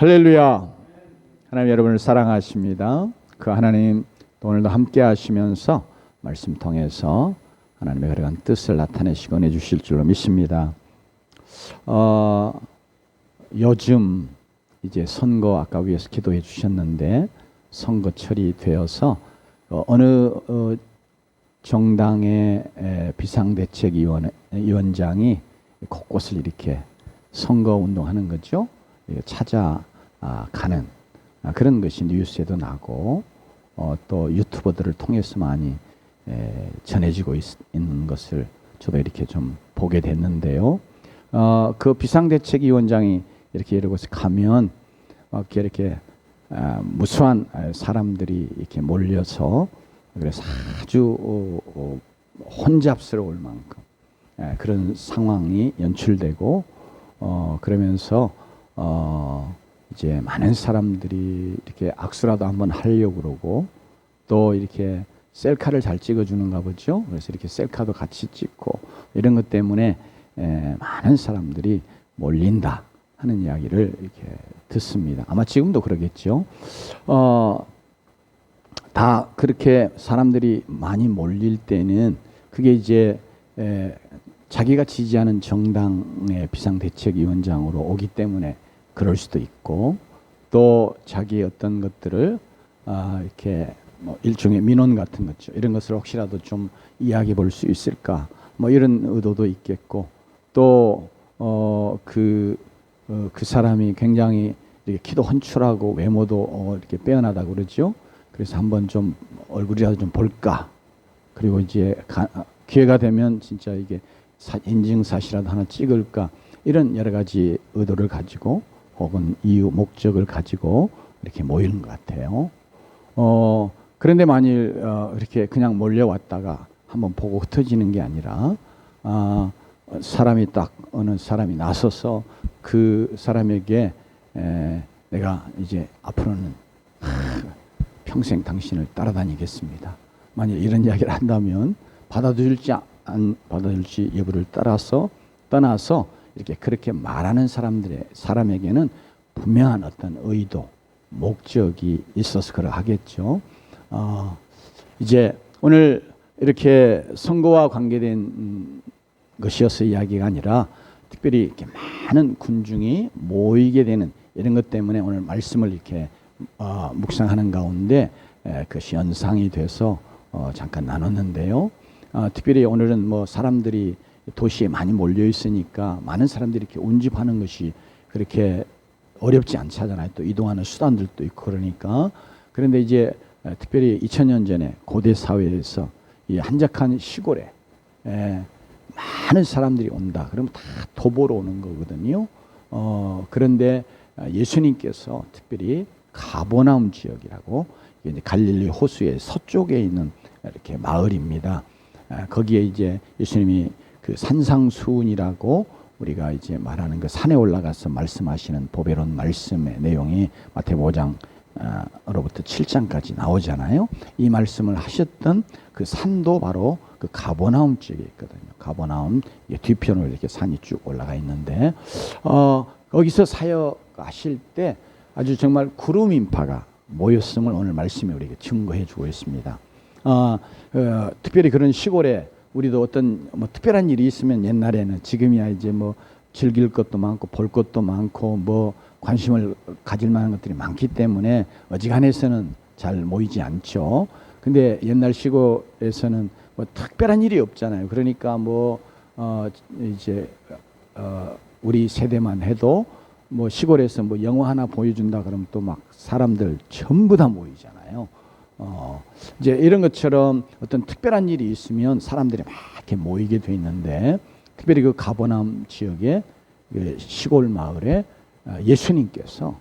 할렐루야. 하나님 여러분을 사랑하십니다. 그 하나님 오늘도 함께 하시면서 말씀 통해서 하나님의 그러한 뜻을 나타내시고 내주실 줄로 믿습니다. 요즘 이제 선거 아까 위에서 기도해 주셨는데 선거철이 되어서 어느 정당의 비상대책위원장이 곳곳을 이렇게 선거 운동하는 거죠. 찾아가는 그런 것이 뉴스에도 나고 또 유튜버들을 통해서 많이 전해지고 있는 것을 저도 이렇게 좀 보게 됐는데요. 그 비상대책위원장이 이렇게 이러고 가면 이렇게 무수한 사람들이 이렇게 몰려서 그래서 아주 혼잡스러울 만큼 그런 상황이 연출되고 그러면서 이제 많은 사람들이 이렇게 악수라도 한번 하려고 그러고 또 이렇게 셀카를 잘 찍어주는가 보죠. 그래서 이렇게 셀카도 같이 찍고 이런 것 때문에 많은 사람들이 몰린다 하는 이야기를 이렇게 듣습니다. 아마 지금도 그러겠죠. 다 그렇게 사람들이 많이 몰릴 때는 그게 이제 자기가 지지하는 정당의 비상대책위원장으로 오기 때문에 그럴 수도 있고 또 자기의 어떤 것들을 이렇게 뭐 일종의 민원 같은 거죠. 이런 것을 혹시라도 좀 이야기해 볼 수 있을까 뭐 이런 의도도 있겠고 또 그 사람이 굉장히 이렇게 키도 헌칠하고 외모도 이렇게 빼어나다고 그러죠. 그래서 한번 좀 얼굴이라도 좀 볼까. 그리고 이제 기회가 되면 진짜 이게 인증샷이라도 하나 찍을까. 이런 여러 가지 의도를 가지고 혹은 이유, 목적을 가지고 이렇게 모이는 것 같아요. 그런데 만일 이렇게 그냥 몰려왔다가 한번 보고 흩어지는 게 아니라 사람이 딱 어느 사람이 나서서 그 사람에게 내가 이제 앞으로는 평생 당신을 따라다니겠습니다. 만일 이런 이야기를 한다면 받아들일지 안 받아들일지 여부를 떠나서 이렇게 그렇게 말하는 사람에게는 분명한 어떤 의도, 목적이 있어서 그러하겠죠. 이제 오늘 이렇게 선거와 관계된 것이어서 이야기가 아니라 특별히 이렇게 많은 군중이 모이게 되는 이런 것 때문에 오늘 말씀을 이렇게 묵상하는 가운데 그것이 연상이 돼서 잠깐 나눴는데요. 특별히 오늘은 뭐 사람들이 도시에 많이 몰려 있으니까 많은 사람들이 이렇게 운집하는 것이 그렇게 어렵지 않잖아요. 또 이동하는 수단들도 있고 그러니까. 그런데 이제 특별히 2000년 전에 고대 사회에서 이 한적한 시골에 많은 사람들이 온다. 그러면 다 도보로 오는 거거든요. 그런데 예수님께서 특별히 가버나움 지역이라고 이게 이제 갈릴리 호수의 서쪽에 있는 이렇게 마을입니다. 거기에 이제 예수님이 그 산상수훈이라고 우리가 이제 말하는 그 산에 올라가서 말씀하시는 보배로운 말씀의 내용이 마태복음 5장으로부터 7장까지 나오잖아요. 이 말씀을 하셨던 그 산도 바로 그 가버나움 지역에 있거든요. 가버나움 뒤편으로 이렇게 산이 쭉 올라가 있는데 거기서 사역하실 때 아주 정말 구름 인파가 모였음을 오늘 말씀에 우리에게 증거해 주고 있습니다. 특별히 그런 시골에 우리도 어떤 뭐 특별한 일이 있으면 옛날에는 지금이야 이제 뭐 즐길 것도 많고 볼 것도 많고 뭐 관심을 가질 만한 것들이 많기 때문에 어지간해서는 잘 모이지 않죠. 근데 옛날 시골에서는 뭐 특별한 일이 없잖아요. 그러니까 뭐 이제 우리 세대만 해도 뭐 시골에서 뭐 영화 하나 보여준다 그러면 또 막 사람들 전부 다 모이잖아요. 이제 이런 것처럼 어떤 특별한 일이 있으면 사람들이 막 이렇게 모이게 돼 있는데 특별히 그 가버나움 지역의 시골 마을에 예수님께서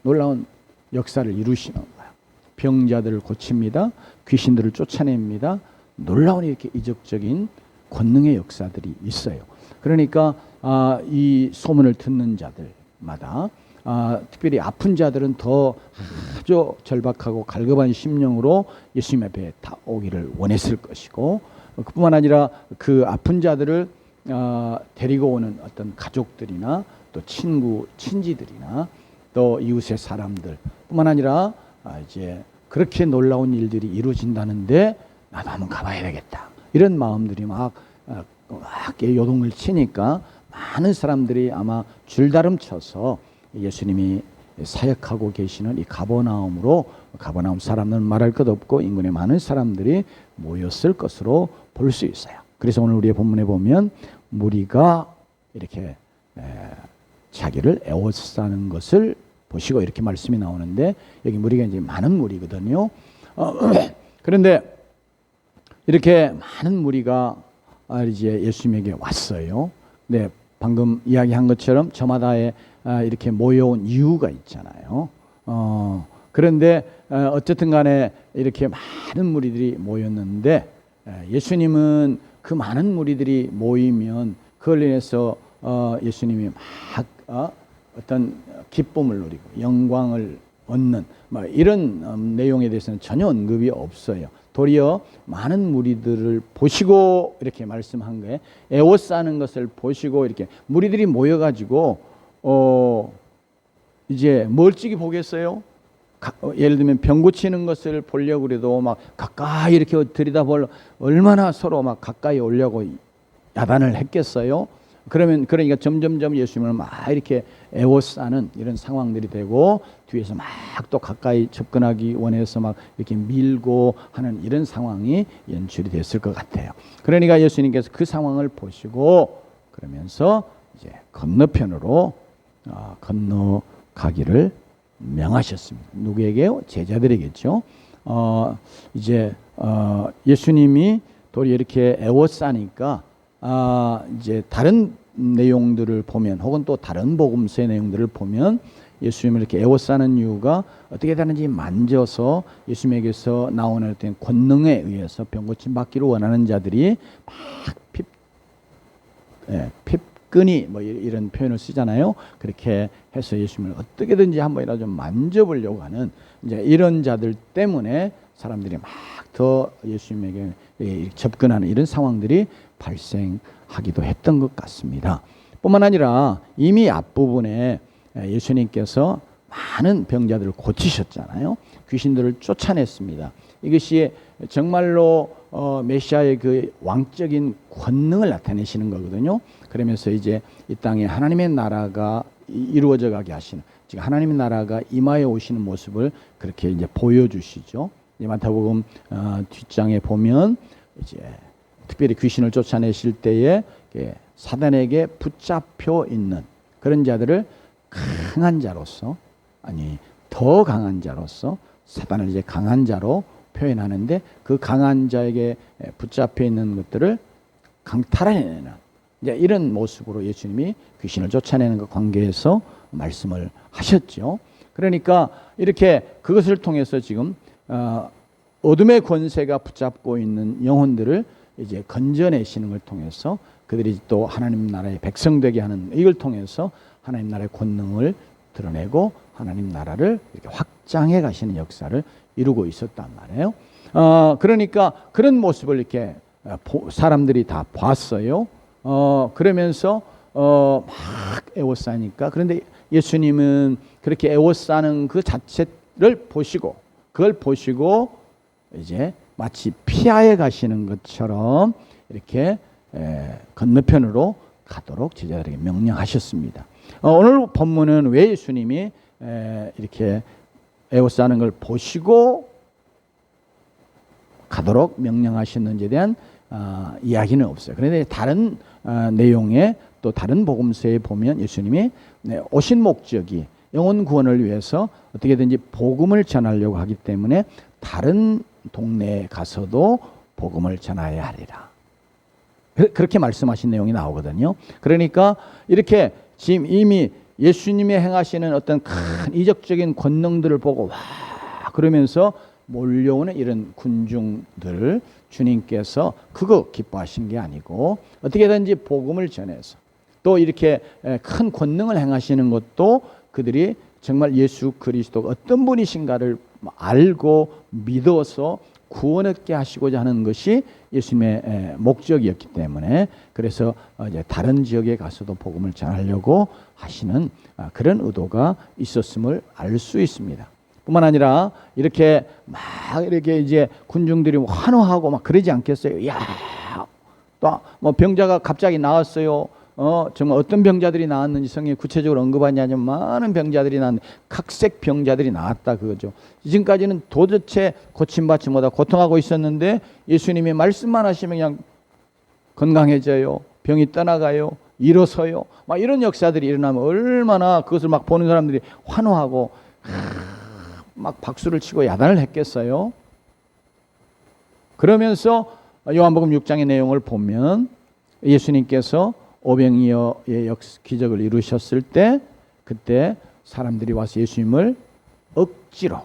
놀라운 역사를 이루시는 거예요. 병자들을 고칩니다. 귀신들을 쫓아냅니다. 놀라운 이렇게 이적적인 권능의 역사들이 있어요. 그러니까 이 소문을 듣는 자들마다 특별히 아픈 자들은 더 아주 절박하고 갈급한 심령으로 예수님 앞에 다 오기를 원했을 것이고 그뿐만 아니라 그 아픈 자들을 데리고 오는 어떤 가족들이나 또 친지들이나 또 이웃의 사람들 뿐만 아니라 이제 그렇게 놀라운 일들이 이루어진다는데 나도 한번 가봐야 되겠다. 이런 마음들이 막 요동을 치니까 많은 사람들이 아마 줄다름 쳐서 예수님이 사역하고 계시는 이 가버나움으로, 가버나움 사람은 말할 것 없고 인근에 많은 사람들이 모였을 것으로 볼 수 있어요. 그래서 오늘 우리의 본문에 보면 무리가 이렇게 자기를 애워싸는 것을 보시고 이렇게 말씀이 나오는데, 여기 무리가 이제 많은 무리거든요. 그런데 이렇게 많은 무리가 이제 예수님에게 왔어요. 네, 방금 이야기한 것처럼 저마다에 이렇게 모여온 이유가 있잖아요. 그런데 어쨌든 간에 이렇게 많은 무리들이 모였는데 예수님은 그 많은 무리들이 모이면 그걸 인해서 예수님이 막 어떤 기쁨을 누리고 영광을 얻는 이런 내용에 대해서는 전혀 언급이 없어요. 도리어 많은 무리들을 보시고 이렇게 말씀한 거예요. 애워싸는 것을 보시고 이렇게 무리들이 모여가지고 이제 멀찍이 보겠어요? 예를 들면 병 고치는 것을 보려고 그래도 막 가까이 이렇게 들여다볼 얼마나 서로 막 가까이 오려고 야단을 했겠어요? 그러니까 점점점 예수님을 막 이렇게 애워싸는 이런 상황들이 되고 뒤에서 막 또 가까이 접근하기 원해서 막 이렇게 밀고 하는 이런 상황이 연출이 됐을 것 같아요. 그러니까 예수님께서 그 상황을 보시고 그러면서 이제 건너편으로 건너가기를 명하셨습니다. 누구에게? 제자들에게죠. 이제 예수님이 도리 이렇게 애워싸니까 이제 다른 내용들을 보면 혹은 또 다른 복음서의 내용들을 보면 예수님을 이렇게 애워싸는 이유가 어떻게 되는지 만져서 예수님에게서 나오는 어떤 권능에 의해서 병 고침 받기를 원하는 자들이 막 핍근이 이런 표현을 쓰잖아요. 그렇게 해서 예수님을 어떻게든지 한번이라도 좀 만져보려고 하는 이제 이런 자들 때문에 사람들이 막 더 예수님에게 접근하는 이런 상황들이 발생하기도 했던 것 같습니다. 뿐만 아니라 이미 앞부분에 예수님께서 많은 병자들을 고치셨잖아요. 귀신들을 쫓아냈습니다. 이것이 정말로 메시아의 그 왕적인 권능을 나타내시는 거거든요. 그러면서 이제 이 땅에 하나님의 나라가 이루어져 가게 하시는, 즉 하나님의 나라가 임하여 오시는 모습을 그렇게 이제 보여주시죠. 마태복음 뒷장에 보면 이제 특별히 귀신을 쫓아내실 때에 사단에게 붙잡혀 있는 그런 자들을 강한 자로서, 아니 더 강한 자로서 사단을 이제 강한 자로 표현하는데, 그 강한 자에게 붙잡혀 있는 것들을 강탈해내는 이제 이런 모습으로 예수님이 귀신을 쫓아내는 것 관계에서 말씀을 하셨죠. 그러니까 이렇게 그것을 통해서 지금 어둠의 권세가 붙잡고 있는 영혼들을 이제 건져내시는 걸 통해서 그들이 또 하나님 나라의 백성 되게 하는, 이걸 통해서 하나님 나라의 권능을 드러내고 하나님 나라를 이렇게 확장해 가시는 역사를 이루고 있었단 말이에요. 그러니까 그런 모습을 이렇게 사람들이 다 봤어요. 그러면서 막 애워싸니까, 그런데 예수님은 그렇게 애워싸는 그 자체를 보시고, 그걸 보시고 이제 마치 피하여 가시는 것처럼 이렇게 건너편으로 가도록 제자들에게 명령하셨습니다. 오늘 본문은 왜 예수님이 이렇게 애워싸는 걸 보시고 가도록 명령하셨는지에 대한 이야기는 없어요. 그런데 다른 내용에 또 다른 복음서에 보면 예수님이 오신 목적이 영혼 구원을 위해서 어떻게든지 복음을 전하려고 하기 때문에 다른 동네에 가서도 복음을 전하여야 하리라, 그렇게 말씀하신 내용이 나오거든요. 그러니까 이렇게 지금 이미 예수님이 행하시는 어떤 큰 이적적인 권능들을 보고 와 그러면서 몰려오는 이런 군중들을 주님께서 그거 기뻐하신 게 아니고 어떻게든지 복음을 전해서 또 이렇게 큰 권능을 행하시는 것도 그들이 정말 예수 그리스도가 어떤 분이신가를 알고 믿어서 구원 얻게 하시고자 하는 것이 예수님의 목적이었기 때문에, 그래서 이제 다른 지역에 가서도 복음을 전하려고 하시는 그런 의도가 있었음을 알 수 있습니다. 뿐만 아니라 이렇게 막 이렇게 이제 군중들이 환호하고 막 그러지 않겠어요? 야, 또 뭐 병자가 갑자기 나왔어요. 정말 어떤 병자들이 나왔는지 성경에 구체적으로 언급하지 않지만 많은 병자들이 나왔는데 각색 병자들이 나왔다 그거죠. 지금까지는 도대체 고침받지 못하고 고통하고 있었는데 예수님이 말씀만 하시면 그냥 건강해져요. 병이 떠나가요. 일어서요. 막 이런 역사들이 일어나면 얼마나 그것을 막 보는 사람들이 환호하고 막 박수를 치고 야단을 했겠어요. 그러면서 요한복음 6장의 내용을 보면 예수님께서 오병이어의 기적을 이루셨을 때, 그때 사람들이 와서 예수님을 억지로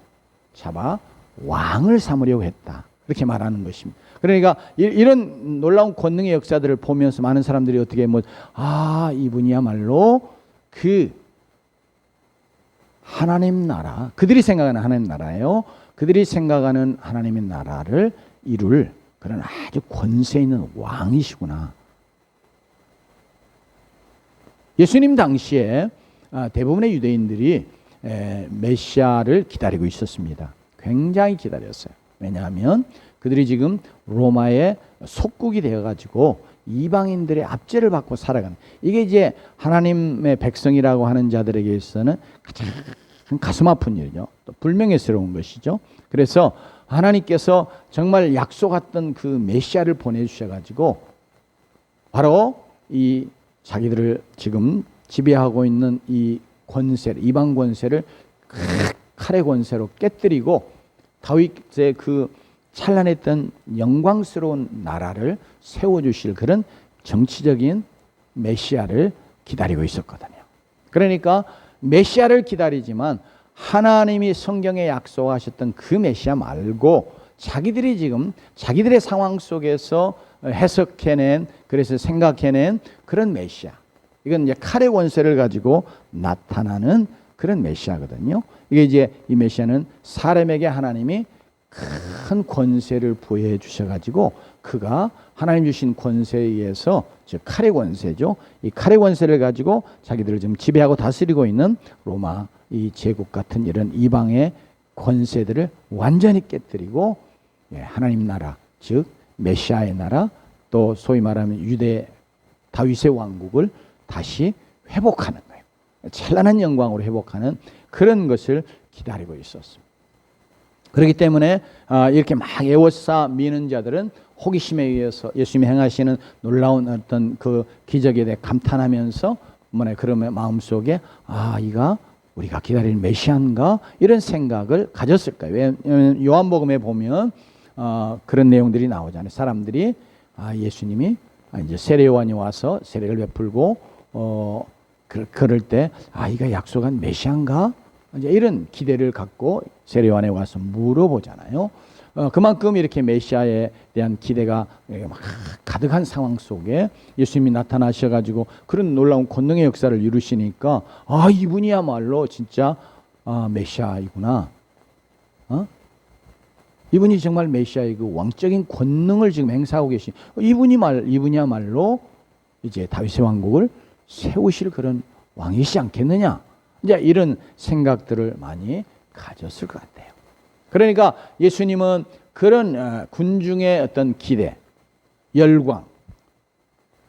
잡아 왕을 삼으려고 했다, 그렇게 말하는 것입니다. 그러니까 이런 놀라운 권능의 역사들을 보면서 많은 사람들이 어떻게 이분이야말로 그 하나님 나라, 그들이 생각하는 하나님 나라예요. 그들이 생각하는 하나님의 나라를 이룰 그런 아주 권세 있는 왕이시구나. 예수님 당시에 대부분의 유대인들이 메시아를 기다리고 있었습니다. 굉장히 기다렸어요. 왜냐하면 그들이 지금 로마의 속국이 되어가지고 이방인들의 압제를 받고 살아가는, 이게 이제 하나님의 백성이라고 하는 자들에게 있어서는 가장 가슴 아픈 일이죠. 또 불명예스러운 것이죠. 그래서 하나님께서 정말 약속했던 그 메시아를 보내주셔가지고 바로 이 자기들을 지금 지배하고 있는 이 권세를, 이방 권세를 칼의 권세로 깨뜨리고 다윗의 그 찬란했던 영광스러운 나라를 세워주실 그런 정치적인 메시아를 기다리고 있었거든요. 그러니까 메시아를 기다리지만 하나님이 성경에 약속하셨던 그 메시아 말고 자기들이 지금 자기들의 상황 속에서 해석해낸, 그래서 생각해낸 그런 메시아, 이건 이제 칼의 권세를 가지고 나타나는 그런 메시아거든요. 이게 이제 이 메시아는 사람에게 하나님이 큰 권세를 부여해 주셔가지고 그가 하나님 주신 권세에 의해서, 즉 칼의 권세죠. 이 칼의 권세를 가지고 자기들을 지금 지배하고 다스리고 있는 로마 이 제국 같은 이런 이방의 권세들을 완전히 깨뜨리고 하나님 나라, 즉 메시아의 나라, 또 소위 말하면 유대 다윗의 왕국을 다시 회복하는 거예요. 찬란한 영광으로 회복하는 그런 것을 기다리고 있었습니다. 그렇기 때문에 이렇게 막 애워싸 미는 자들은 호기심에 의해서 예수님이 행하시는 놀라운 어떤 그 기적에 대해 감탄하면서 그러면 마음속에 이가 우리가 기다리는 메시아인가, 이런 생각을 가졌을 거예요. 왜냐하면 요한복음에 보면 그런 내용들이 나오잖아요. 사람들이 예수님이 이제 세례 요한이 와서 세례를 베풀고 그럴 때 이가 약속한 메시아인가, 이제 이런 기대를 갖고 세례 요한에 와서 물어보잖아요. 그만큼 이렇게 메시아에 대한 기대가 막 가득한 상황 속에 예수님이 나타나셔가지고 그런 놀라운 권능의 역사를 이루시니까 이분이야말로 진짜 메시아이구나. 이분이 정말 메시아의 그 왕적인 권능을 지금 행사하고 계신 이분이야말로 이제 다윗의 왕국을 세우실 그런 왕이시지 않겠느냐. 이제 이런 생각들을 많이 가졌을 것 같아요. 그러니까 예수님은 그런 군중의 어떤 기대, 열광,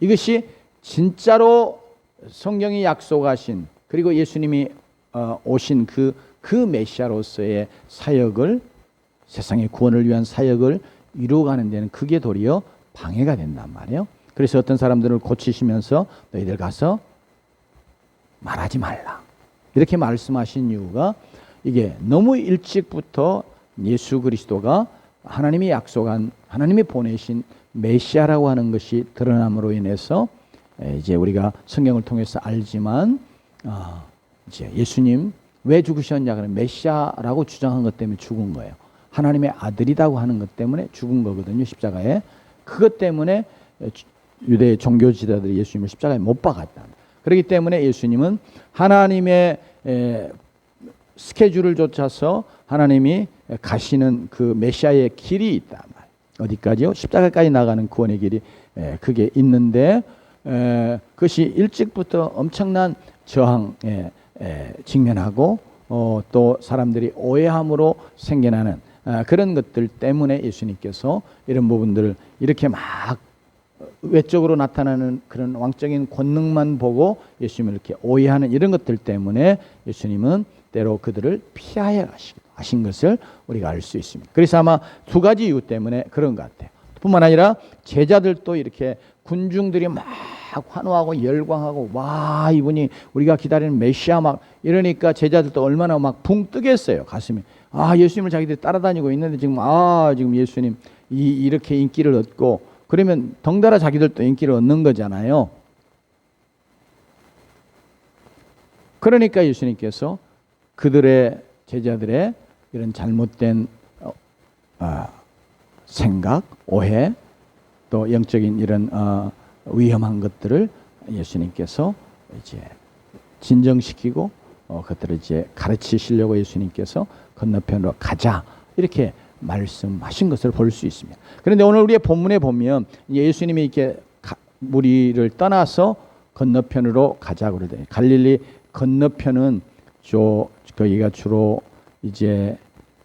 이것이 진짜로 성경이 약속하신, 그리고 예수님이 오신 그 메시아로서의 사역을, 세상의 구원을 위한 사역을 이루어가는 데는 그게 도리어 방해가 된단 말이에요. 그래서 어떤 사람들을 고치시면서 너희들 가서 말하지 말라, 이렇게 말씀하신 이유가 이게 너무 일찍부터 예수 그리스도가 하나님이 약속한, 하나님이 보내신 메시아라고 하는 것이 드러남으로 인해서 이제 우리가 성경을 통해서 알지만 이제 예수님 왜 죽으셨냐 그러면 메시아라고 주장한 것 때문에 죽은 거예요. 하나님의 아들이라고 하는 것 때문에 죽은 거거든요, 십자가에. 그것 때문에 유대 종교 지도자들이 예수님을 십자가에 못 박았다. 그렇기 때문에 예수님은 하나님의 스케줄을 좇아서 하나님이 가시는 그 메시아의 길이 있단 말이에요. 어디까지요? 십자가까지 나가는 구원의 길이 그게 있는데 그것이 일찍부터 엄청난 저항에 직면하고 또 사람들이 오해함으로 생겨나는 그런 것들 때문에 예수님께서 이런 부분들을 이렇게 막 외적으로 나타나는 그런 왕적인 권능만 보고 예수님을 이렇게 오해하는 이런 것들 때문에 예수님은 때로 그들을 피하여 하신 것을 우리가 알 수 있습니다. 그래서 아마 두 가지 이유 때문에 그런 것 같아요. 뿐만 아니라 제자들도 이렇게 군중들이 막 환호하고 열광하고 와 이분이 우리가 기다리는 메시아 막 이러니까 제자들도 얼마나 막 붕 뜨겠어요. 가슴이 예수님을 자기들이 따라다니고 있는데 지금 예수님 이렇게 인기를 얻고 그러면 덩달아 자기들도 인기를 얻는 거잖아요. 그러니까 예수님께서 그들의 제자들의 이런 잘못된 생각, 오해, 또 영적인 이런 위험한 것들을 예수님께서 이제 진정시키고 그것들을 이제 가르치시려고 예수님께서 건너편으로 가자 이렇게 말씀하신 것을 볼 수 있습니다. 그런데 오늘 우리의 본문에 보면 예수님이 이렇게 무리를 떠나서 건너편으로 가자고 그러더니 갈릴리 건너편은 거기가 주로 이제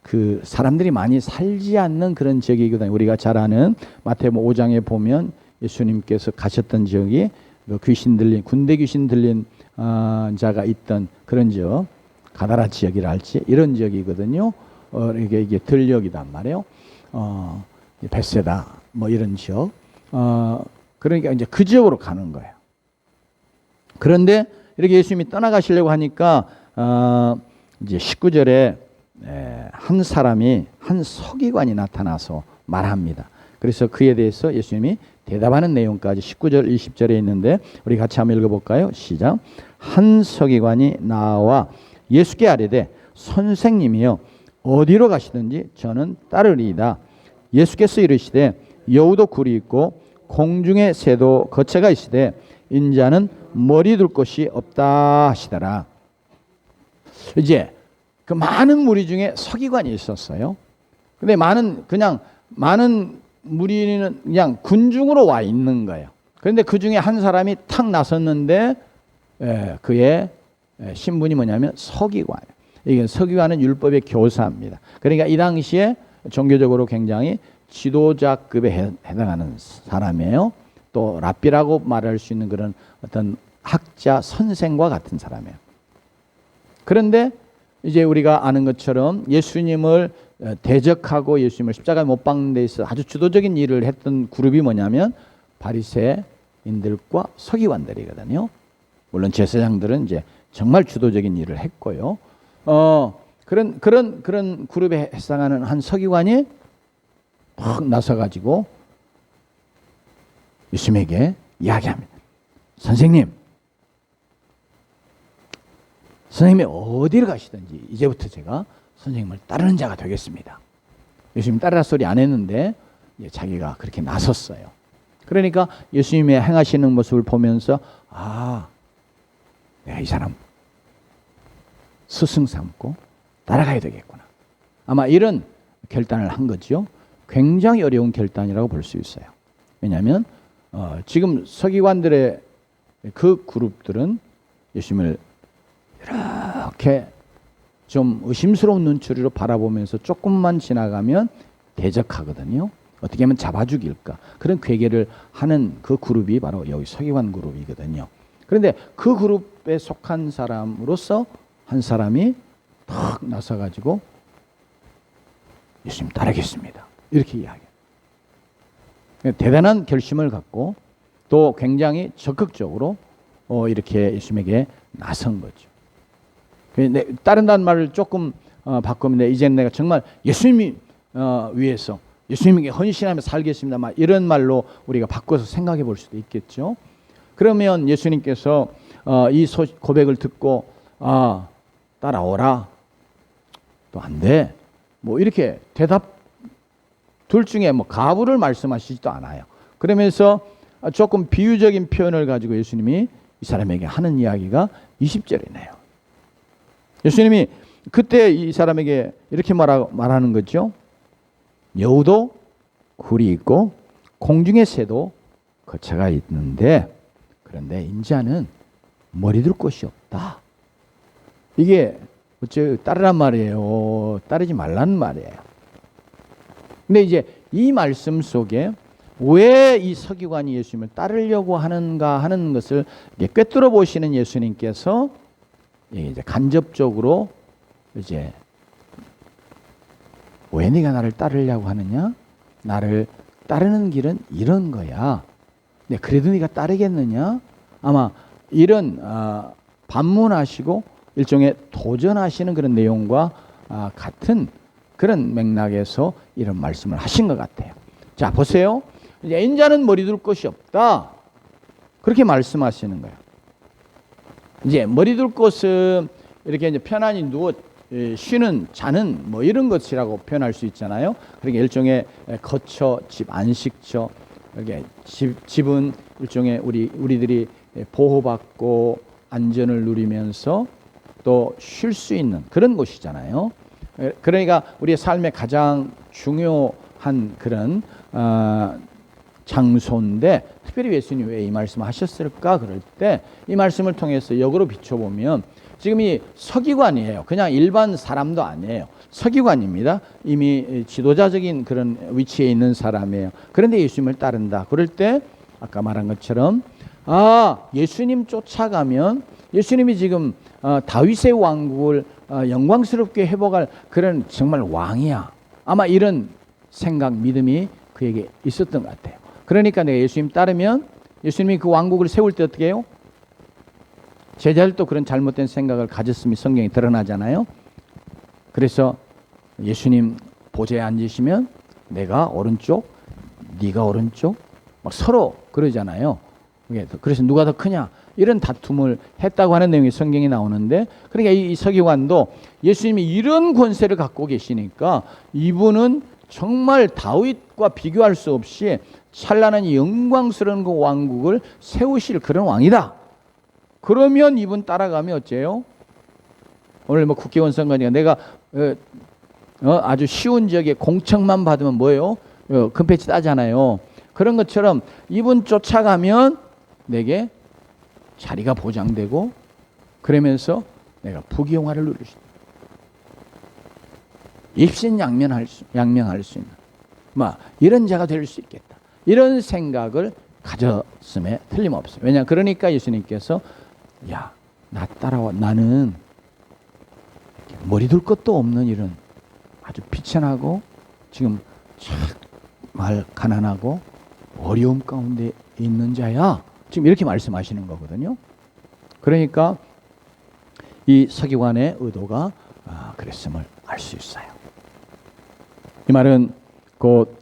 그 사람들이 많이 살지 않는 그런 지역이거든요. 우리가 잘 아는 마태복음 5장에 보면 예수님께서 가셨던 지역이 귀신 들린 군대 귀신 들린 자가 있던 그런 지역, 가다라 지역이라 할지 이런 지역이거든요. 이게 들녘이단 말이에요. 벳세다 뭐 이런 지역. 그러니까 이제 그 지역으로 가는 거예요. 그런데 이렇게 예수님이 떠나가시려고 하니까 이제 19절에 한 사람이 한 서기관이 나타나서 말합니다. 그래서 그에 대해서 예수님이 대답하는 내용까지 19절 20절에 있는데 우리 같이 한번 읽어볼까요? 시작. 한 서기관이 나와 예수께 아뢰되 선생님이여 어디로 가시든지 저는 따르리이다. 예수께서 이르시되 여우도 굴이 있고 공중의 새도 거처가 있으되 인자는 머리 둘 곳이 없다 하시더라. 이제 그 많은 무리 중에 서기관이 있었어요. 근데 많은 무리는 그냥 군중으로 와 있는 거예요. 그런데 그 중에 한 사람이 탁 나섰는데 그의 신분이 뭐냐면 서기관이에요. 이게 서기관은 율법의 교사입니다. 그러니까 이 당시에 종교적으로 굉장히 지도자급에 해당하는 사람이에요. 또 랍비라고 말할 수 있는 그런 어떤 학자, 선생과 같은 사람이에요. 그런데 이제 우리가 아는 것처럼 예수님을 대적하고 예수님을 십자가에 못 박는 데 있어 아주 주도적인 일을 했던 그룹이 뭐냐면 바리새인들과 서기관들이거든요. 물론 제사장들은 이제 정말 주도적인 일을 했고요. 그런 그룹에 해당하는 한 서기관이 확 나서가지고 예수님에게 이야기합니다. 선생님이 어디를 가시든지 이제부터 제가 선생님을 따르는 자가 되겠습니다. 예수님 따르라 소리 안 했는데 자기가 그렇게 나섰어요. 그러니까 예수님의 행하시는 모습을 보면서 내가 이 사람 스승 삼고 따라가야 되겠구나. 아마 이런 결단을 한 거죠. 굉장히 어려운 결단이라고 볼 수 있어요. 왜냐하면 지금 서기관들의 그 그룹들은 예수님을 이렇게 좀 의심스러운 눈초리로 바라보면서 조금만 지나가면 대적하거든요. 어떻게 하면 잡아 죽일까. 그런 괴계를 하는 그 그룹이 바로 여기 서기관 그룹이거든요. 그런데 그 그룹에 속한 사람으로서 한 사람이 탁 나서가지고 예수님 따르겠습니다. 이렇게 이야기해요. 대단한 결심을 갖고 또 굉장히 적극적으로 이렇게 예수님에게 나선 거죠. 따른다는 말을 조금 바꾸면 이제는 내가 정말 예수님이 위해서 예수님에게 헌신하며 살겠습니다. 막 이런 말로 우리가 바꿔서 생각해 볼 수도 있겠죠. 그러면 예수님께서 이 고백을 듣고 따라오라. 또 안 돼. 뭐 이렇게 대답 둘 중에 뭐 가부를 말씀하시지도 않아요. 그러면서 조금 비유적인 표현을 가지고 예수님이 이 사람에게 하는 이야기가 20절이네요. 예수님이 그때 이 사람에게 이렇게 말하는 거죠. 여우도 굴이 있고 공중의 새도 거처가 있는데 그런데 인자는 머리 둘 곳이 없다. 이게 어째 따르란 말이에요. 따르지 말라는 말이에요. 근데 이제 이 말씀 속에 왜 이 서기관이 예수님을 따르려고 하는가 하는 것을 꿰뚫어 보시는 예수님께서 이제 간접적으로 이제 왜 네가 나를 따르려고 하느냐? 나를 따르는 길은 이런 거야. 네, 그래도 네가 따르겠느냐? 아마 이런 반문하시고 일종의 도전하시는 그런 내용과 같은 그런 맥락에서 이런 말씀을 하신 것 같아요. 자, 보세요. 이제 인자는 머리 둘 곳이 없다. 그렇게 말씀하시는 거예요. 이제 머리 둘 곳은 이렇게 이제 편안히 누워 쉬는, 자는 뭐 이런 것이라고 표현할 수 있잖아요. 그러니까 일종의 거처, 집, 안식처. 이렇게 집은 일종의 우리들이 보호받고 안전을 누리면서 또 쉴 수 있는 그런 곳이잖아요. 그러니까 우리의 삶의 가장 중요한 그런 장소인데 특별히 예수님이 왜 이 말씀을 하셨을까? 그럴 때 이 말씀을 통해서 역으로 비춰보면 지금 이 서기관이에요. 그냥 일반 사람도 아니에요. 서기관입니다. 이미 지도자적인 그런 위치에 있는 사람이에요. 그런데 예수님을 따른다. 그럴 때 아까 말한 것처럼 예수님 쫓아가면 예수님이 지금 다윗의 왕국을 영광스럽게 회복할 그런 정말 왕이야. 아마 이런 생각, 믿음이 그에게 있었던 것 같아요. 그러니까 내가 예수님 따르면 예수님이 그 왕국을 세울 때 어떻게 해요? 제자들도 그런 잘못된 생각을 가졌음이 성경에 드러나잖아요. 그래서 예수님 보좌에 앉으시면 내가 오른쪽, 네가 오른쪽, 막 서로 그러잖아요. 그래서 누가 더 크냐 이런 다툼을 했다고 하는 내용이 성경에 나오는데, 그러니까 이 서기관도 예수님이 이런 권세를 갖고 계시니까 이분은 정말 다윗과 비교할 수 없이 찬란한 영광스러운 그 왕국을 세우실 그런 왕이다. 그러면 이분 따라가면 어째요? 오늘 뭐 국회의원 선거니까 내가 아주 쉬운 지역에 공천만 받으면 뭐예요? 금패치 따잖아요. 그런 것처럼 이분 쫓아가면 내게 자리가 보장되고 그러면서 내가 부귀영화를 누릴 수 있다. 입신양명할 수 있는 이런 자가 될 수 있겠다. 이런 생각을 가졌음에 틀림없어요. 왜냐? 그러니까 예수님께서 나 따라와. 나는 머리 둘 것도 없는 이런 아주 비천하고 지금 정말 가난하고 어려움 가운데 있는 자야. 지금 이렇게 말씀하시는 거거든요. 그러니까 이 서기관의 의도가 그랬음을 알 수 있어요. 이 말은 곧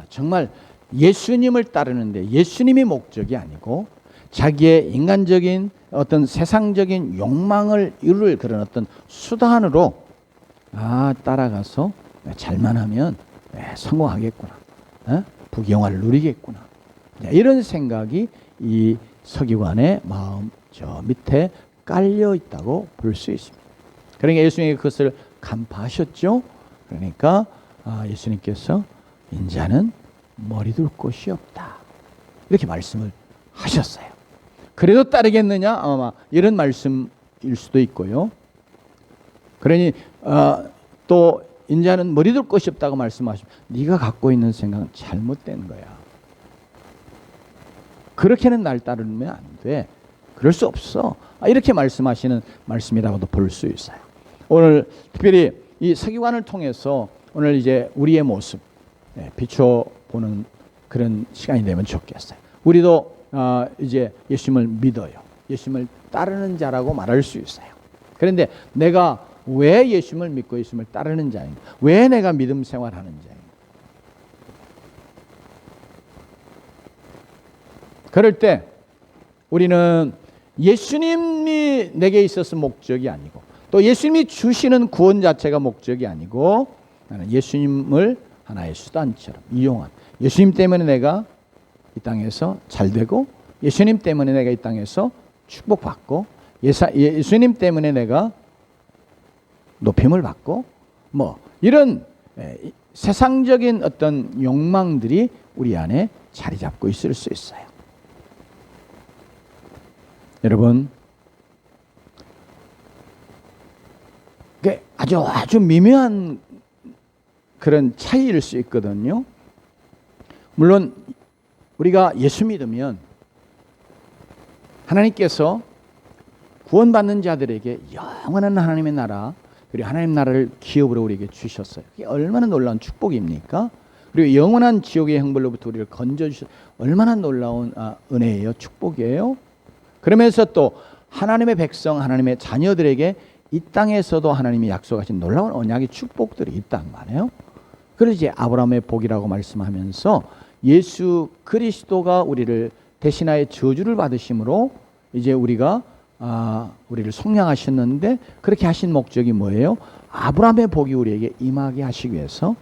정말 예수님을 따르는데 예수님이 목적이 아니고 자기의 인간적인 어떤 세상적인 욕망을 이룰 그런 어떤 수단으로 따라가서 잘만 하면 성공하겠구나, 부귀영화를 누리겠구나, 이런 생각이 이 서기관의 마음 저 밑에 깔려 있다고 볼 수 있습니다. 그러니까 예수님이 그것을 간파하셨죠. 그러니까 예수님께서 인자는 머리 둘 곳이 없다 이렇게 말씀을 하셨어요. 그래도 따르겠느냐? 아마 이런 말씀일 수도 있고요. 그러니 또 인자는 머리 둘 곳이 없다고 말씀하시면 네가 갖고 있는 생각은 잘못된 거야. 그렇게는 날 따르면 안 돼. 그럴 수 없어. 이렇게 말씀하시는 말씀이라고도 볼 수 있어요. 오늘 특별히 이 서기관을 통해서 오늘 이제 우리의 모습 비춰보는 그런 시간이 되면 좋겠어요. 우리도 이제 예수님을 믿어요. 예수님을 따르는 자라고 말할 수 있어요. 그런데 내가 왜 예수님을 믿고 예수님을 따르는 자인가? 왜 내가 믿음 생활하는 자인가? 그럴 때 우리는 예수님이 내게 있어서 목적이 아니고 또 예수님이 주시는 구원 자체가 목적이 아니고 나는 예수님을 하나의 수단처럼 이용한, 예수님 때문에 내가 이 땅에서 잘되고 예수님 때문에 내가 이 땅에서 축복받고 예수님 때문에 내가 높임을 받고 뭐 이런 세상적인 어떤 욕망들이 우리 안에 자리 잡고 있을 수 있어요. 여러분, 아주 미묘한 그런 차이일 수 있거든요. 물론 우리가 예수 믿으면 하나님께서 구원받는 자들에게 영원한 하나님의 나라, 그리고 하나님 나라를 기업으로 우리에게 주셨어요. 그게 얼마나 놀라운 축복입니까? 그리고 영원한 지옥의 형벌로부터 우리를 건져주셔, 얼마나 놀라운 은혜예요, 축복이에요. 그러면서 또 하나님의 백성, 하나님의 자녀들에게 이 땅에서도 하나님이 약속하신 놀라운 언약의 축복들이 있단 말이에요. 그래서 이제 아브라함의 복이라고 말씀하면서 예수 그리스도가 우리를 대신하여 저주를 받으심으로 이제 우리가 우리를 속량하셨는데, 그렇게 하신 목적이 뭐예요? 아브라함의 복이 우리에게 임하게 하시기 위해서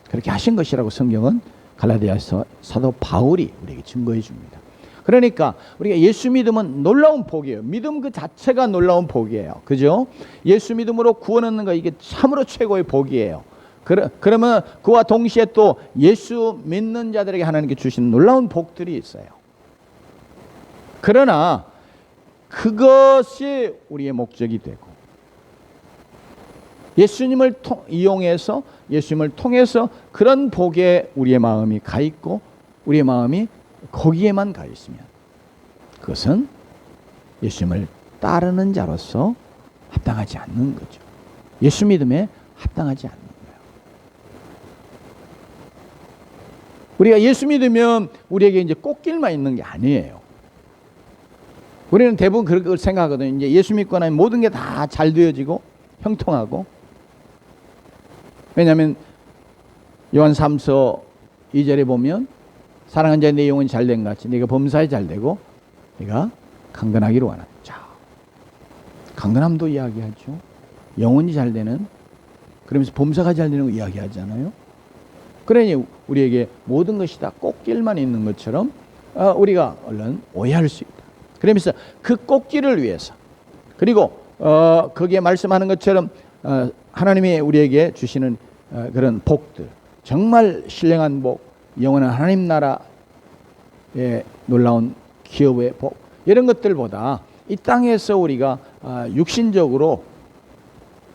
그렇게 하신 것이라고 성경은 갈라디아서 사도 바울이 우리에게 증거해 줍니다. 그러니까 우리가 예수 믿음은 놀라운 복이에요. 믿음 그 자체가 놀라운 복이에요. 그죠? 예수 믿음으로 구원 얻는 거, 이게 참으로 최고의 복이에요. 그러면 그와 동시에 또 예수 믿는 자들에게 하나님께 주시는 놀라운 복들이 있어요. 그러나 그것이 우리의 목적이 되고, 예수님을 이용해서, 예수님을 통해서 그런 복에 우리의 마음이 가 있고, 우리의 마음이 거기에만 가 있으면 그것은 예수님을 따르는 자로서 합당하지 않는 거죠. 예수 믿음에 합당하지 않는 거예요. 우리가 예수 믿으면 우리에게 이제 꽃길만 있는 게 아니에요. 우리는 대부분 그렇게 생각하거든요. 이제 예수 믿고 나면 모든 게 다 잘 되어지고 형통하고. 왜냐하면 요한 3서 2절에 보면 사랑하는 자의 내 영혼이 잘된 것 같이 네가 범사에 잘되고 네가 강건하기를 원하는 자. 강건함도 이야기하죠. 영혼이 잘되는, 그러면서 범사가 잘되는 거 이야기하잖아요. 그러니 우리에게 모든 것이 다 꽃길만 있는 것처럼 우리가 얼른 오해할 수 있다. 그러면서 그 꽃길을 위해서, 그리고 거기에 말씀하는 것처럼 하나님이 우리에게 주시는 그런 복들, 정말 신령한 복, 영원한 하나님 나라의 놀라운 기업의 복, 이런 것들보다 이 땅에서 우리가 육신적으로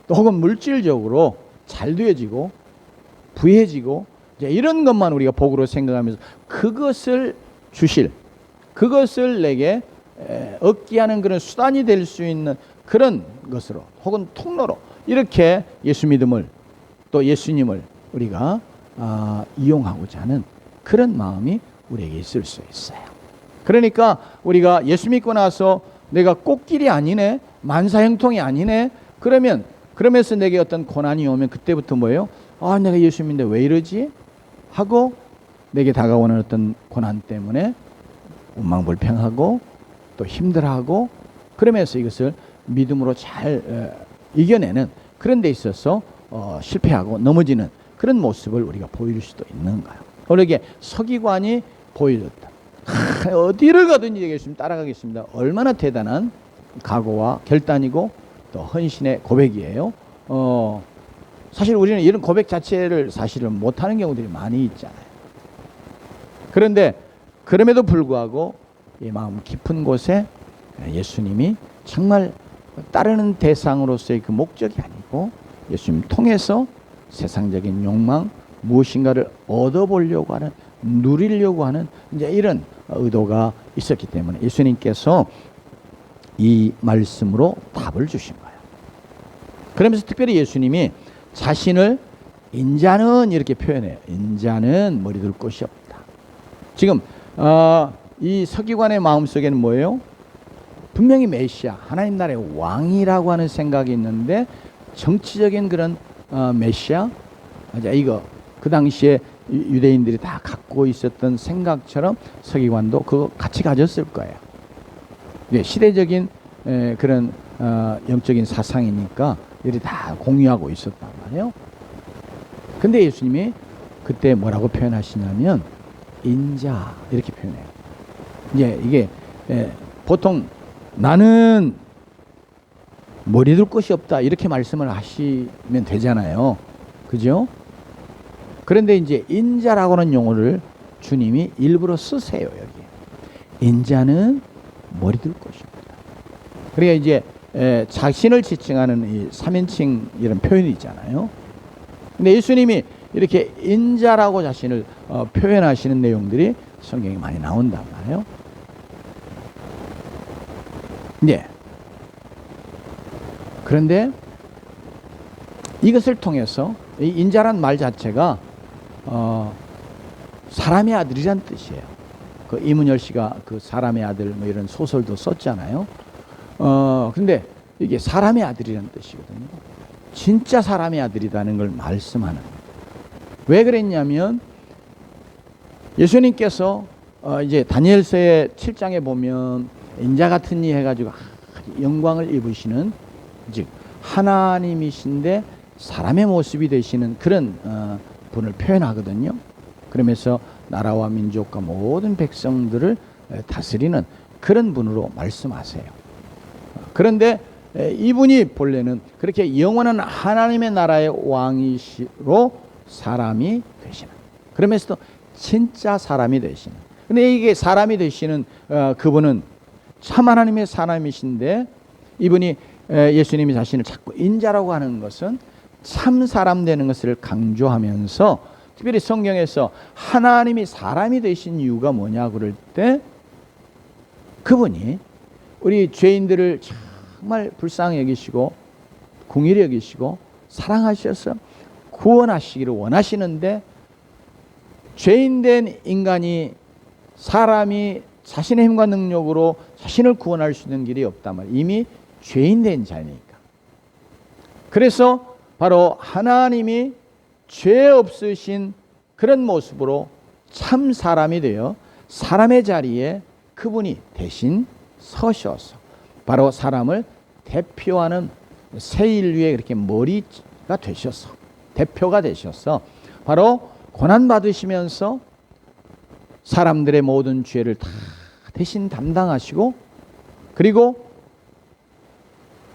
또 혹은 물질적으로 잘 되어지고 부해지고 이제 이런 것만 우리가 복으로 생각하면서 그것을 주실, 그것을 내게 얻게 하는 그런 수단이 될 수 있는 그런 것으로 혹은 통로로 이렇게 예수 믿음을, 또 예수님을 우리가 이용하고자 하는 그런 마음이 우리에게 있을 수 있어요. 그러니까 우리가 예수 믿고 나서 내가 꽃길이 아니네, 만사형통이 아니네, 그러면서 내게 어떤 고난이 오면 그때부터 뭐예요? 내가 예수 믿는데 왜 이러지? 하고 내게 다가오는 어떤 고난 때문에 원망불평하고 또 힘들어하고, 그러면서 이것을 믿음으로 잘 이겨내는 그런 데 있어서 실패하고 넘어지는 그런 모습을 우리가 보일 수도 있는 거예요. 우리에게 서기관이 보여줬다. 어디를 가든지 예수님 따라가겠습니다. 얼마나 대단한 각오와 결단이고 또 헌신의 고백이에요. 사실 우리는 이런 고백 자체를 사실은 못하는 경우들이 많이 있잖아요. 그런데 그럼에도 불구하고 이 마음 깊은 곳에 예수님이 정말 따르는 대상으로서의 그 목적이 아니고 예수님 통해서 세상적인 욕망, 무엇인가를 얻어보려고 하는, 누리려고 하는 이제 이런 의도가 있었기 때문에 예수님께서 이 말씀으로 답을 주신 거예요. 그러면서 특별히 예수님이 자신을 인자는 이렇게 표현해요. 인자는 머리 둘 곳이 없다. 지금 이 서기관의 마음속에는 뭐예요? 분명히 메시아, 하나님 나라의 왕이라고 하는 생각이 있는데, 정치적인 그런 메시아, 이거 그 당시에 유대인들이 다 갖고 있었던 생각처럼 서기관도 그거 같이 가졌을 거예요. 시대적인 그런 영적인 사상이니까 이들이 다 공유하고 있었단 말이에요. 근데 예수님이 그때 뭐라고 표현하시냐면 인자 이렇게 표현해요. 이제 이게 보통 나는 머리 둘 곳이 없다 이렇게 말씀을 하시면 되잖아요. 그죠? 그런데 이제 인자라고는 용어를 주님이 일부러 쓰세요. 여기 인자는 머리 둘 곳이 없다. 그러니까 이제 자신을 지칭하는 이 3인칭 이런 표현이 있잖아요. 근데 예수님이 이렇게 인자라고 자신을 표현하시는 내용들이 성경에 많이 나온단 말이에요. 네. 그런데 이것을 통해서 이 인자란 말 자체가 사람의 아들이란 뜻이에요. 그 이문열 씨가 그 사람의 아들 뭐 이런 소설도 썼잖아요. 근데 이게 사람의 아들이란 뜻이거든요. 진짜 사람의 아들이라는 걸 말씀하는 거예요. 왜 그랬냐면 예수님께서 이제 다니엘서의 7장에 보면 인자 같은 이 해가지고 영광을 입으시는 즉 하나님이신데 사람의 모습이 되시는 그런 분을 표현하거든요. 그러면서 나라와 민족과 모든 백성들을 다스리는 그런 분으로 말씀하세요. 그런데 이분이 본래는 그렇게 영원한 하나님의 나라의 왕이시로 사람이 되시는, 그러면서도 진짜 사람이 되시는. 근데 이게 사람이 되시는 그분은 참 하나님의 사람이신데, 이분이 예수님이 자신을 자꾸 인자라고 하는 것은 참 사람 되는 것을 강조하면서, 특별히 성경에서 하나님이 사람이 되신 이유가 뭐냐 그럴 때 그분이 우리 죄인들을 정말 불쌍히 여기시고 긍휼히 여기시고 사랑하셔서 구원하시기를 원하시는데, 죄인된 인간이, 사람이 자신의 힘과 능력으로 자신을 구원할 수 있는 길이 없단 말이에요. 이미 죄인된 자니까. 그래서 바로 하나님이 죄 없으신 그런 모습으로 참 사람이 되어 사람의 자리에 그분이 대신 서셔서 바로 사람을 대표하는 새 인류의 그렇게 머리가 되셔서, 대표가 되셔서 바로 고난 받으시면서 사람들의 모든 죄를 다 대신 담당하시고, 그리고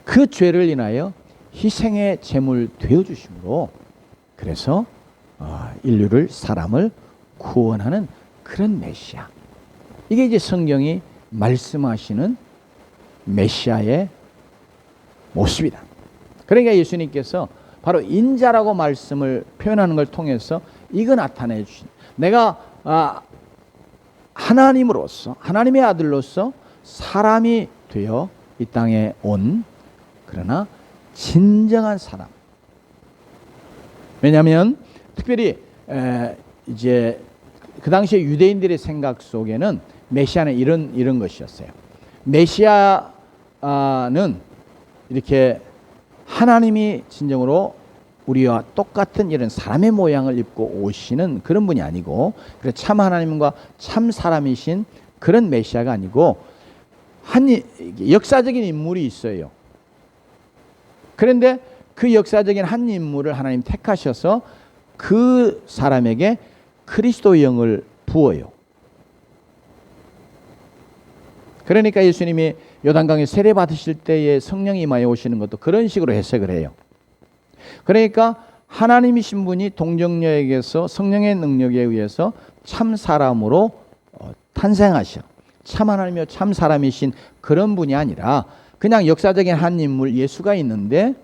그 죄를 인하여 희생의 제물 되어 주심으로, 그래서 인류를, 사람을 구원하는 그런 메시아. 이게 이제 성경이 말씀하시는 메시아의 모습이다. 그러니까 예수님께서 바로 인자라고 말씀을 표현하는 걸 통해서 이거 나타내 주신, 내가 하나님으로서, 하나님의 아들로서 사람이 되어 이 땅에 온, 그러나 진정한 사람. 왜냐하면 특별히 이제 그 당시에 유대인들의 생각 속에는 메시아는 이런 것이었어요. 메시아는 이렇게 하나님이 진정으로 우리와 똑같은 이런 사람의 모양을 입고 오시는 그런 분이 아니고, 그래서 참 하나님과 참 사람이신 그런 메시아가 아니고, 역사적인 인물이 있어요. 그런데 그 역사적인 한 인물을 하나님 택하셔서 그 사람에게 그리스도의 영을 부어요. 그러니까 예수님이 요단강에 세례 받으실 때에 성령이 임하여 오시는 것도 그런 식으로 해석을 해요. 그러니까 하나님이신 분이 동정녀에게서 성령의 능력에 의해서 참 사람으로 탄생하셔. 참 하나님이요 참 사람이신 그런 분이 아니라 그냥 역사적인 한 인물 예수가 있는데,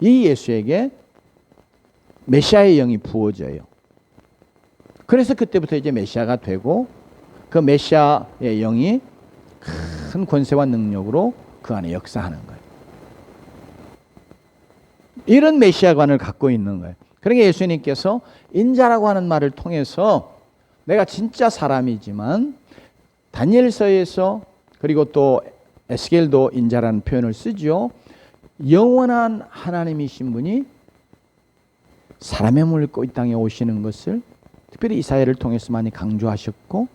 이 예수에게 메시아의 영이 부어져요. 그래서 그때부터 이제 메시아가 되고, 그 메시아의 영이 큰 권세와 능력으로 그 안에 역사하는 거예요. 이런 메시아관을 갖고 있는 거예요. 그러니까 예수님께서 인자라고 하는 말을 통해서 내가 진짜 사람이지만, 다니엘서에서 그리고 또 에스겔도 인자라는 표현을 쓰죠. 영원한 하나님이신 분이 사람의 몸을 입고 이 땅에 오시는 것을 특별히 이사야를 통해서 많이 강조하셨고,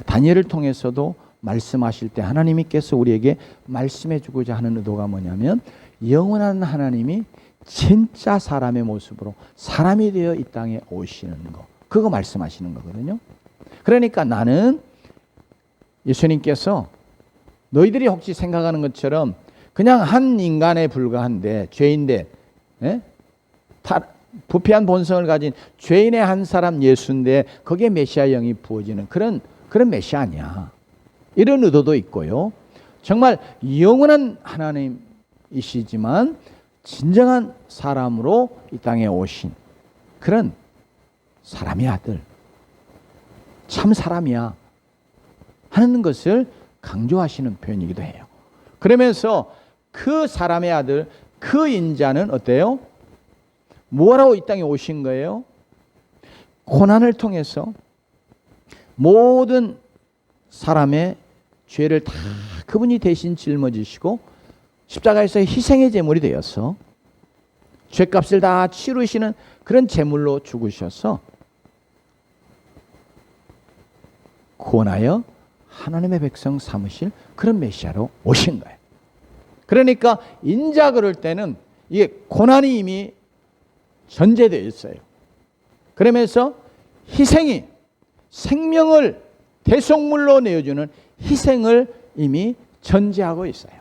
다니엘을 통해서도 말씀하실 때 하나님께서 우리에게 말씀해 주고자 하는 의도가 뭐냐면, 영원한 하나님이 진짜 사람의 모습으로 사람이 되어 이 땅에 오시는 거, 그거 말씀하시는 거거든요. 그러니까 나는, 예수님께서 너희들이 혹시 생각하는 것처럼 그냥 한 인간에 불과한데, 죄인데, 예? 부패한 본성을 가진 죄인의 한 사람 예수인데 거기에 메시아 영이 부어지는 그런 메시아 아니야. 이런 의도도 있고요. 정말 영원한 하나님이시지만 진정한 사람으로 이 땅에 오신 그런 사람의 아들, 참 사람이야 하는 것을 강조하시는 표현이기도 해요. 그러면서 그 사람의 아들, 그 인자는 어때요? 뭐라고 이 땅에 오신 거예요? 고난을 통해서 모든 사람의 죄를 다 그분이 대신 짊어지시고 십자가에서 희생의 제물이 되어서 죄값을 다 치르시는 그런 제물로 죽으셔서 구원하여 하나님의 백성 삼으실 그런 메시아로 오신 거예요. 그러니까 인자 그럴 때는 이게 고난이 이미 전제되어 있어요. 그러면서 희생이 생명을 대속물로 내어주는 희생을 이미 전제하고 있어요.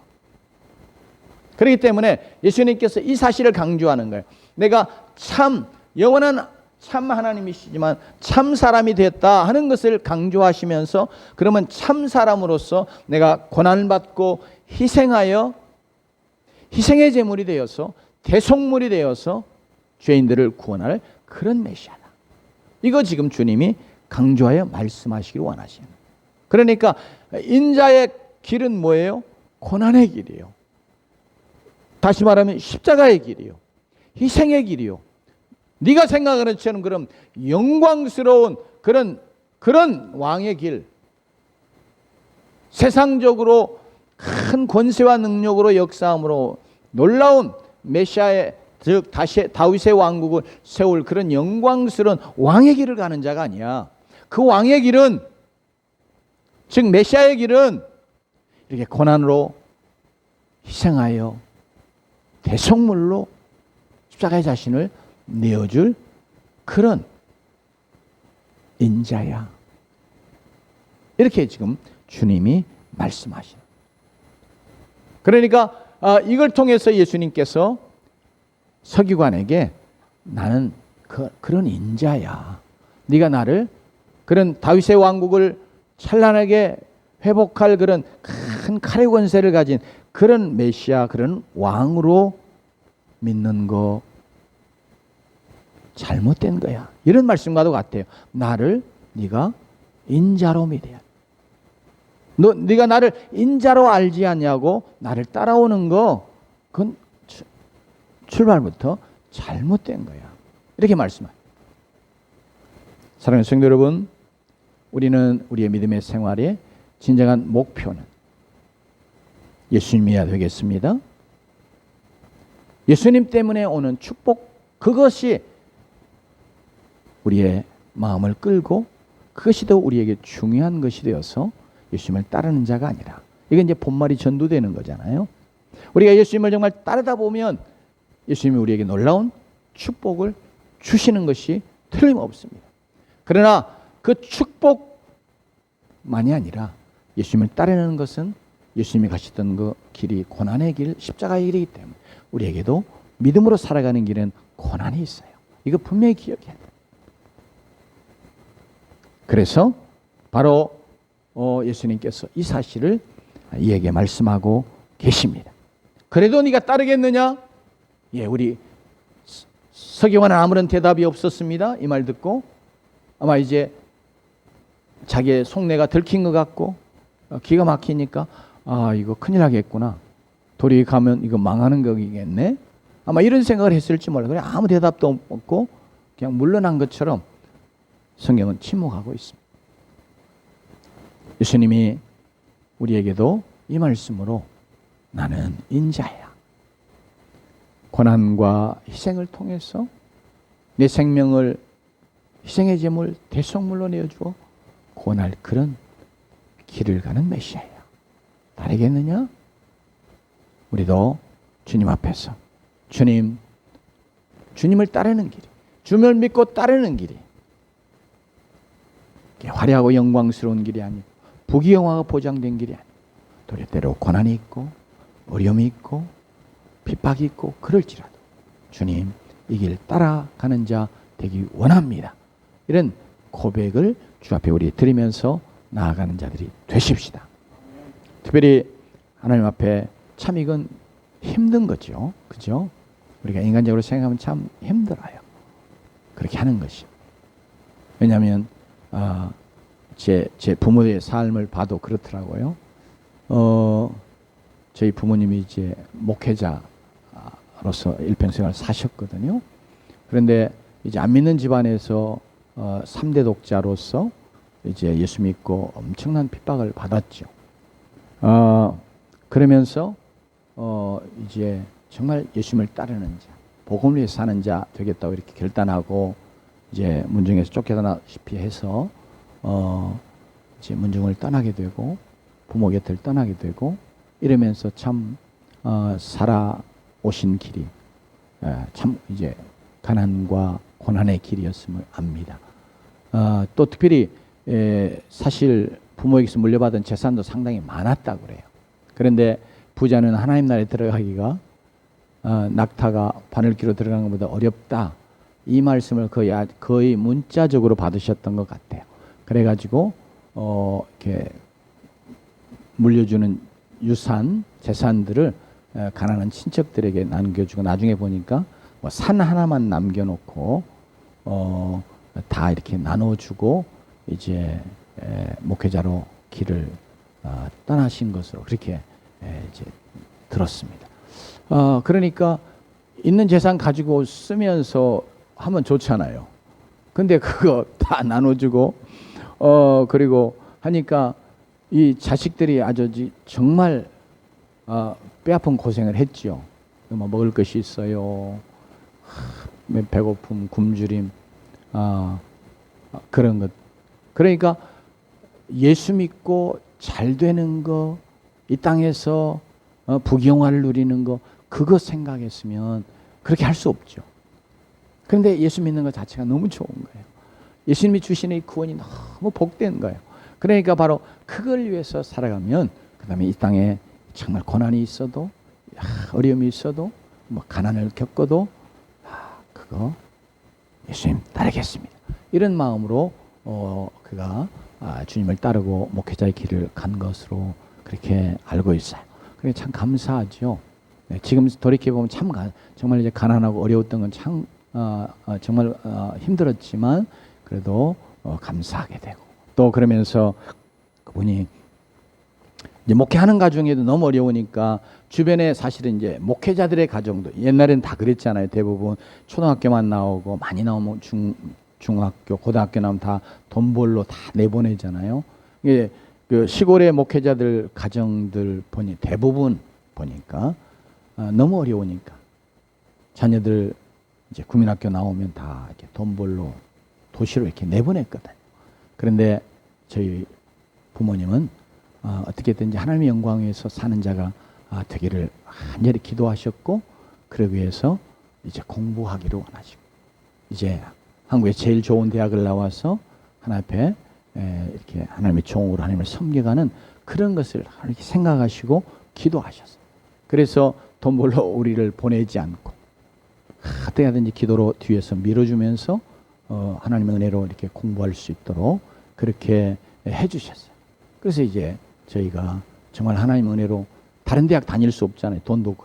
그렇기 때문에 예수님께서 이 사실을 강조하는 거예요. 내가 참 영원한 참 하나님이시지만 참 사람이 됐다 하는 것을 강조하시면서 그러면 참 사람으로서 내가 고난을 받고 희생하여 희생의 제물이 되어서 대속물이 되어서 죄인들을 구원할 그런 메시아다. 이거 지금 주님이 강조하여 말씀하시기를 원하시는 거예요. 그러니까 인자의 길은 뭐예요? 고난의 길이에요. 다시 말하면 십자가의 길이요. 희생의 길이요. 네가 생각하는 것처럼 그런 영광스러운 그런 왕의 길, 세상적으로 큰 권세와 능력으로 역사함으로 놀라운 메시아의 즉 다윗의 왕국을 세울 그런 영광스러운 왕의 길을 가는 자가 아니야. 그 왕의 길은 즉 메시아의 길은 이렇게 고난으로 희생하여 대속물로 십자가의 자신을 내어줄 그런 인자야. 이렇게 지금 주님이 말씀하시는. 그러니까 이걸 통해서 예수님께서 서기관에게 나는 그런 인자야. 네가 나를 그런 다윗의 왕국을 찬란하게 회복할 그런 큰 칼의 권세를 가진 그런 메시아, 그런 왕으로 믿는 거 잘못된 거야. 이런 말씀과도 같아요. 나를 네가 인자로 믿어야 돼. 네가 나를 인자로 알지 않냐고 나를 따라오는 거 그건 출발부터 잘못된 거야. 이렇게 말씀합니다. 사랑하는 성도 여러분, 우리는 우리의 믿음의 생활의 진정한 목표는 예수님이어야 되겠습니다. 예수님 때문에 오는 축복, 그것이 우리의 마음을 끌고 그것이 더 우리에게 중요한 것이 되어서 예수님을 따르는 자가 아니라, 이게 이제 본말이 전도되는 거잖아요. 우리가 예수님을 정말 따르다 보면 예수님이 우리에게 놀라운 축복을 주시는 것이 틀림없습니다. 그러나 그 축복만이 아니라 예수님을 따르는 것은 예수님이 가셨던 그 길이 고난의 길, 십자가의 길이기 때문에 우리에게도 믿음으로 살아가는 길은 고난이 있어요. 이거 분명히 기억해야 돼요. 그래서 바로 예수님께서 이 사실을 이에게 말씀하고 계십니다. 그래도 네가 따르겠느냐? 예, 우리 서기관은 아무런 대답이 없었습니다. 이 말 듣고 아마 이제 자기의 속내가 들킨 것 같고 기가 막히니까 이거 큰일 나겠구나. 도리 가면 이거 망하는 거겠네. 아마 이런 생각을 했을지 몰라요. 그냥 아무 대답도 없고 그냥 물러난 것처럼 성경은 침묵하고 있습니다. 예수님이 우리에게도 이 말씀으로 나는 인자야. 고난과 희생을 통해서 내 생명을 희생의 제물 대속물로 내어주어 구원할 그런 길을 가는 메시아야. 따르겠느냐? 우리도 주님 앞에서 주님을 따르는 길이, 주님을 믿고 따르는 길이 화려하고 영광스러운 길이 아니고 부귀영화가 보장된 길이 아니고 도리대로 고난이 있고 어려움이 있고 핍박이 있고 그럴지라도 주님 이 길 따라가는 자 되기 원합니다. 이런 고백을 주 앞에 우리 드리면서 나아가는 자들이 되십시다. 특별히 하나님 앞에 참 이건 힘든 거죠. 그죠? 우리가 인간적으로 생각하면 참 힘들어요. 그렇게 하는 것이. 왜냐하면 제 부모의 삶을 봐도 그렇더라고요. 저희 부모님이 이제 목회자로서 일평생을 사셨거든요. 그런데 이제 안 믿는 집안에서 3대 독자로서 이제 예수 믿고 엄청난 핍박을 받았죠. 그러면서 이제 정말 예수님을 따르는 자, 복음을 위해 사는 자 되겠다고 이렇게 결단하고 이제 문중에서 쫓겨나다시피 해서 이제 문중을 떠나게 되고 부모 곁을 떠나게 되고 이러면서 참 살아오신 길이 참 이제 가난과 고난의 길이었음을 압니다. 또 특별히 사실 부모에게서 물려받은 재산도 상당히 많았다고 그래요. 그런데 부자는 하나님 나라에 들어가기가 낙타가 바늘기로 들어가는 것보다 어렵다. 이 말씀을 거의 문자적으로 받으셨던 것 같아요. 그래가지고 이렇게 물려주는 유산, 재산들을 가난한 친척들에게 남겨주고 나중에 보니까 뭐 산 하나만 남겨놓고 다 이렇게 나눠주고 이제 목회자로 길을 떠나신 것으로 그렇게 이제 들었습니다. 그러니까 있는 재산 가지고 쓰면서 하면 좋잖아요. 근데 그거 다 나눠주고 그리고 하니까 이 자식들이 아주 정말 뼈아픈 고생을 했죠. 뭐 먹을 것이 있어요. 배고픔, 굶주림, 그런 것. 그러니까 예수 믿고 잘 되는 거, 이 땅에서 부귀영화를 누리는 거, 그거 생각했으면 그렇게 할 수 없죠. 그런데 예수 믿는 것 자체가 너무 좋은 거예요. 예수님이 주시는 이 구원이 너무 복된 거예요. 그러니까 바로 그걸 위해서 살아가면 그 다음에 이 땅에 정말 고난이 있어도 어려움이 있어도 뭐 가난을 겪어도 그거 예수님 따르겠습니다. 이런 마음으로 그가 주님을 따르고 목회자의 길을 간 것으로 그렇게 알고 있어요. 그게 참 감사하죠. 네, 지금 돌이켜보면 참 정말 이제 가난하고 어려웠던 건 참 정말 힘들었지만 그래도 감사하게 되고 또 그러면서 그분이 이제 목회하는 가정에도 너무 어려우니까 주변에 사실은 이제 목회자들의 가정도 옛날에는 다 그랬잖아요. 대부분 초등학교만 나오고 많이 나오면 중학교, 고등학교 나오면 다 돈 벌러 다 내보내잖아요. 이게 그 시골의 목회자들 가정들 보니 대부분 보니까 너무 어려우니까 자녀들 이제 국민학교 나오면 다 이렇게 돈 벌러 도시로 이렇게 내보냈거든요. 그런데 저희 부모님은 어떻게든지 하나님의 영광 위에서 사는 자가 되기를 간절히 기도하셨고 그러기 위해서 이제 공부하기를 원하시고 이제 한국의 제일 좋은 대학을 나와서 하나님 앞에 이렇게 하나님의 종으로 하나님을 섬겨가는 그런 것을 이렇게 생각하시고 기도하셨어요. 그래서 돈 벌러 우리를 보내지 않고 어떻게 하든지 기도로 뒤에서 밀어주면서 하나님의 은혜로 이렇게 공부할 수 있도록 그렇게 해주셨어요. 그래서 이제 저희가 정말 하나님의 은혜로 다른 대학 다닐 수 없잖아요. 돈도 없고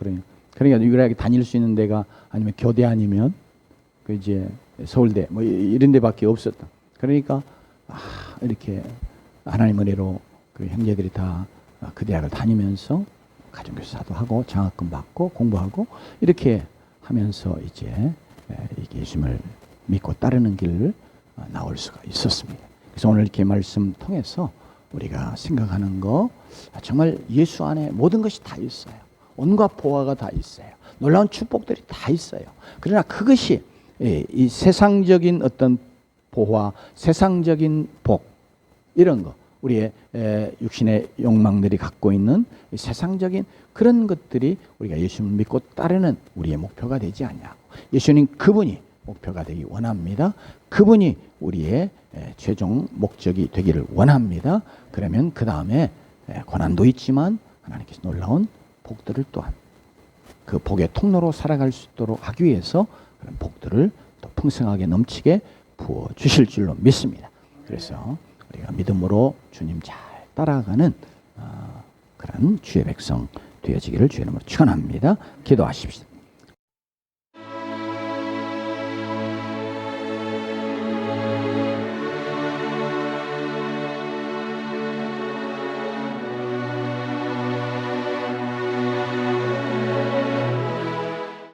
그러니까 유일하게 다닐 수 있는 데가 아니면 교대 아니면 그 이제 서울대 뭐 이런 데밖에 없었다. 그러니까 이렇게 하나님의 은혜로 그 형제들이 다 그 대학을 다니면서 가정교사도 하고 장학금 받고 공부하고 이렇게 하면서 이제 예수님을 믿고 따르는 길을 나올 수가 있었습니다. 그래서 오늘 이렇게 말씀 통해서 우리가 생각하는 거 정말 예수 안에 모든 것이 다 있어요. 온갖 보화가 다 있어요. 놀라운 축복들이 다 있어요. 그러나 그것이 이 세상적인 어떤 보화, 세상적인 복 이런 거 우리의 육신의 욕망들이 갖고 있는 세상적인 그런 것들이 우리가 예수님을 믿고 따르는 우리의 목표가 되지 않냐고. 예수님 그분이 목표가 되기 원합니다. 그분이 우리의 최종 목적이 되기를 원합니다. 그러면 그 다음에 고난도 있지만 하나님께서 놀라운 복들을 또한 그 복의 통로로 살아갈 수 있도록 하기 위해서 그런 복들을 또 풍성하게 넘치게 부어 주실 줄로 믿습니다. 그래서 우리가 믿음으로 주님 잘 따라가는 그런 주의 백성 되어지기를 주의 이름으로 축원합니다. 기도하십시다.